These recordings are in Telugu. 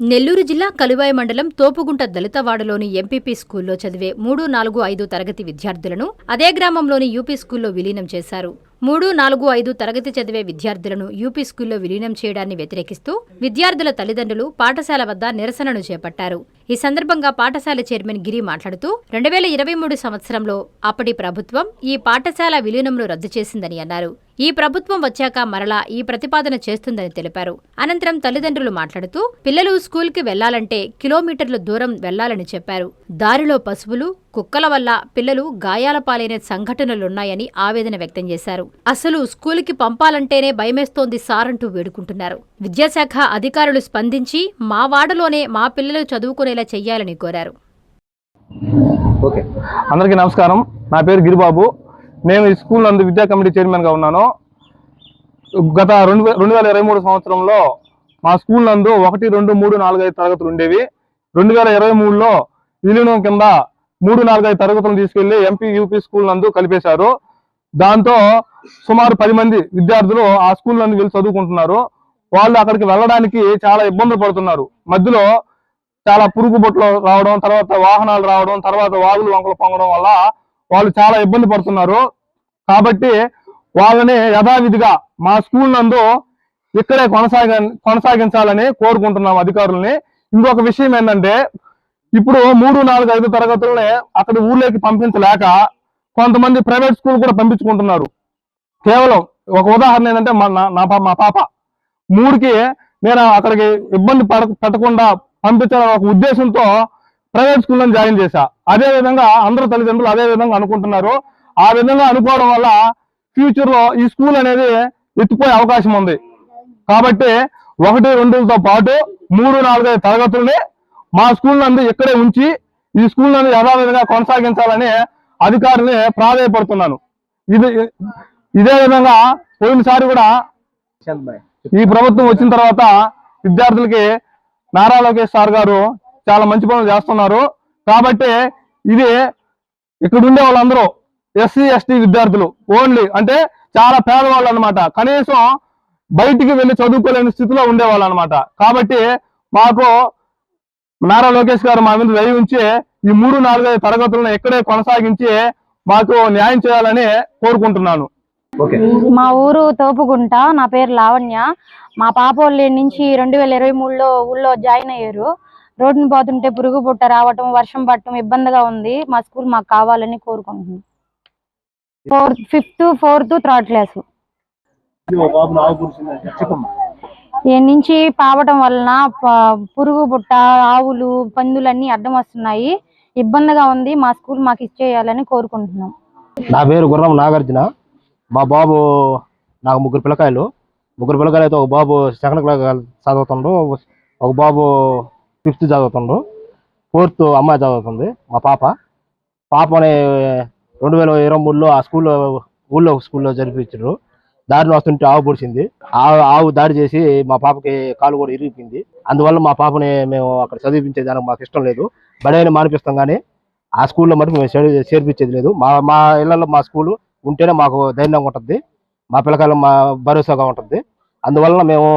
నెల్లూరు జిల్లా కలువాయి మండలం తోపుగుంట దళితవాడలోని ఎంపీపీ స్కూల్లో చదివే 3, 4, 5 తరగతి విద్యార్థులను అదే గ్రామంలోని యూపీ స్కూల్లో విలీనం చేశారు. 3, 4, 5 తరగతి చదివే విద్యార్థులను యూపీ స్కూల్లో విలీనం చేయడాన్ని వ్యతిరేకిస్తూ విద్యార్థుల తల్లిదండ్రులు పాఠశాల వద్ద నిరసనను చేపట్టారు. ఈ సందర్భంగా పాఠశాల చైర్మన్ గిరి మాట్లాడుతూ 2023 సంవత్సరంలో అప్పటి ప్రభుత్వం ఈ పాఠశాల విలీనంను రద్దు చేసిందని అన్నారు. ఈ ప్రభుత్వం వచ్చాక మరలా ఈ ప్రతిపాదన చేస్తుందని తెలిపారు. అనంతరం తల్లిదండ్రులు మాట్లాడుతూ పిల్లలు స్కూల్కి వెళ్లాలంటే కిలోమీటర్ల దూరం వెళ్లాలని చెప్పారు. దారిలో పశువులు, కుక్కల వల్ల పిల్లలు గాయాల పాలైన సంఘటనలున్నాయని ఆవేదన వ్యక్తం చేశారు. అసలు స్కూలుకి పంపాలంటేనే భయమేస్తోంది సార్ అంటూ వేడుకుంటున్నారు. విద్యాశాఖ అధికారులు స్పందించి మా వాడలోనే మా పిల్లలు చదువుకునేలా చెయ్యాలని కోరారు. అందరికీ నమస్కారం. నా పేరు గిరిబాబు. నేను ఈ స్కూల్ నందు విద్యా కమిటీ చైర్మన్గా ఉన్నాను. గత 2023 సంవత్సరంలో మా స్కూల్ నందు 1, 2, 3, 4, 5 తరగతులు ఉండేవి. 2023లో విలీనం కింద 3, 4, 5 తరగతులను తీసుకెళ్లి ఎంపీ యూపీ స్కూల్ నందు కలిపేశారు. దాంతో సుమారు 10 మంది విద్యార్థులు ఆ స్కూల్ నందు వెళ్ళి చదువుకుంటున్నారు. వాళ్ళు అక్కడికి వెళ్ళడానికి చాలా ఇబ్బందులు పడుతున్నారు. మధ్యలో చాలా పురుగు బొట్లు రావడం, తర్వాత వాహనాలు రావడం, తర్వాత వాగులు వంకలు పొంగడం వల్ల వాళ్ళు చాలా ఇబ్బంది పడుతున్నారు. కాబట్టి వాళ్ళని యథావిధిగా మా స్కూల్ నందు ఇక్కడే కొనసాగించాలని కోరుకుంటున్నాం అధికారులని. ఇంకొక విషయం ఏంటంటే, ఇప్పుడు 3, 4, 5 తరగతులని అక్కడ ఊర్లోకి పంపించలేక కొంతమంది ప్రైవేట్ స్కూల్ కూడా పంపించుకుంటున్నారు. కేవలం ఒక ఉదాహరణ ఏంటంటే, మా పాప 3కి నేను అక్కడికి ఇబ్బంది పెట్టకుండా పంపించాలని ఒక ఉద్దేశంతో ప్రైవేట్ స్కూల్లో జాయిన్ చేశా. అదే విధంగా అందరూ తల్లిదండ్రులు అదే విధంగా అనుకుంటున్నారు. ఆ విధంగా అనుకోవడం వల్ల ఫ్యూచర్ లో ఈ స్కూల్ అనేది ఎత్తిపోయే అవకాశం ఉంది. కాబట్టి 1, 2తో పాటు 3, 4, 5 తరగతుల్ని మా స్కూల్ నందు ఇక్కడే ఉంచి ఈ స్కూల్ నందు యథావిధిగా కొనసాగించాలని అధికారుల్ని ప్రాధాయపడుతున్నాను. ఇదే విధంగా పోయినసారి కూడా ఈ ప్రభుత్వం వచ్చిన తర్వాత విద్యార్థులకి నారా లోకేష్ సార్ గారు చాలా మంచి పనులు చేస్తున్నారు. కాబట్టి ఇది ఇక్కడ ఉండే వాళ్ళందరూ SC, ST విద్యార్థులు ఓన్లీ, అంటే చాలా పేదవాళ్ళు అనమాట. కనీసం బయటికి వెళ్ళి చదువుకోలేని స్థితిలో ఉండేవాళ్ళు అనమాట. కాబట్టి మాకు నారా లోకేష్ గారు మా మీద దయ ఉంచి ఈ 3, 4, 5 తరగతులను ఇక్కడే కొనసాగించి మాకు న్యాయం చేయాలని కోరుకుంటున్నాను. మా ఊరు తోపుగుంట. నా పేరు లావణ్య. మా పాప వాళ్ళ నుంచి 2023లో ఊళ్ళో జాయిన్ అయ్యారు. రోడ్డును పోతుంటే పురుగు పుట్ట రావటం, వర్షం పట్టడం ఇబ్బందిగా ఉంది. మా స్కూల్ మాకు కావాలని కోరుకుంటున్నాం. 5th, 4th, 3rd క్లాసు నుంచి పావటం వలన పురుగు పుట్ట, ఆవులు, పందులన్నీ అడ్డం వస్తున్నాయి. ఇబ్బందిగా ఉంది. మా స్కూల్ మాకు ఇచ్చేయాలని కోరుకుంటున్నాం. నా పేరు గుర్రం నాగార్జున. మా బాబు నాకు 3 పిల్లకాయలు. 3 పిల్లకాయలు అయితే ఒక బాబు 2nd క్లాస్ చదువుతుండు, ఒక బాబు 5th చదువుతుండు, 4th అమ్మాయి చదువుతుంది. మా పాపని 2023లో ఆ స్కూల్లో జరిపించారు. దారిని వస్తుంటే ఆవు పొడిచింది. ఆవు దాడి చేసి మా పాపకి కాలు కూడా ఇరిగిపోయింది. అందువల్ల మా పాపని మేము అక్కడ చదివించేదానికి మాకు ఇష్టం లేదు. బడైనా మానిపిస్తాం కానీ ఆ స్కూల్లో మటుకు మేము చేర్పించేది లేదు. మా ఇళ్లలో మా స్కూలు ఉంటేనే మాకు ధైర్యంగా ఉంటుంది, మా పిల్లకాయలు మా భరోసాగా ఉంటుంది. అందువలన మేము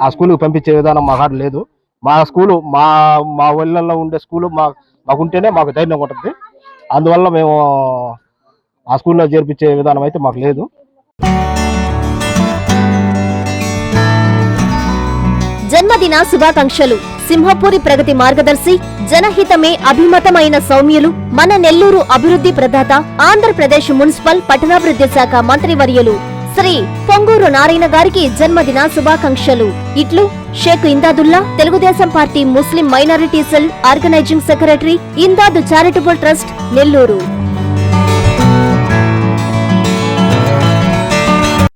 ఆ స్కూల్కి పంపించే విధానం మా కాడ లేదు. మా స్కూలు మా ఇళ్లలో ఉండే స్కూలు మాకుంటేనే మాకు ధైర్యంగా ఉంటుంది. అందువల్ల మేము ఆ స్కూల్లో చేర్పించే విధానం అయితే మాకు లేదు. జన్మదిన శుభాకాంక్షలు. సింహపురి ప్రగతి మార్గదర్శి, జనహితమే అభిమతమైన సౌమ్యులు, మన నెల్లూరు అభివృద్ధి ప్రదాత, ఆంధ్రప్రదేశ్ మున్సిపల్ పట్టణాభివృద్ధి శాఖ మంత్రివర్యులు శ్రీ పొంగూరు నారాయణ గారికి జన్మదిన శుభాకాంక్షలు. ఇట్లు Sheikh Indadullah, Telugu Desam party Muslim minority cell organizing secretary, Indadu charitable trust, Nellore.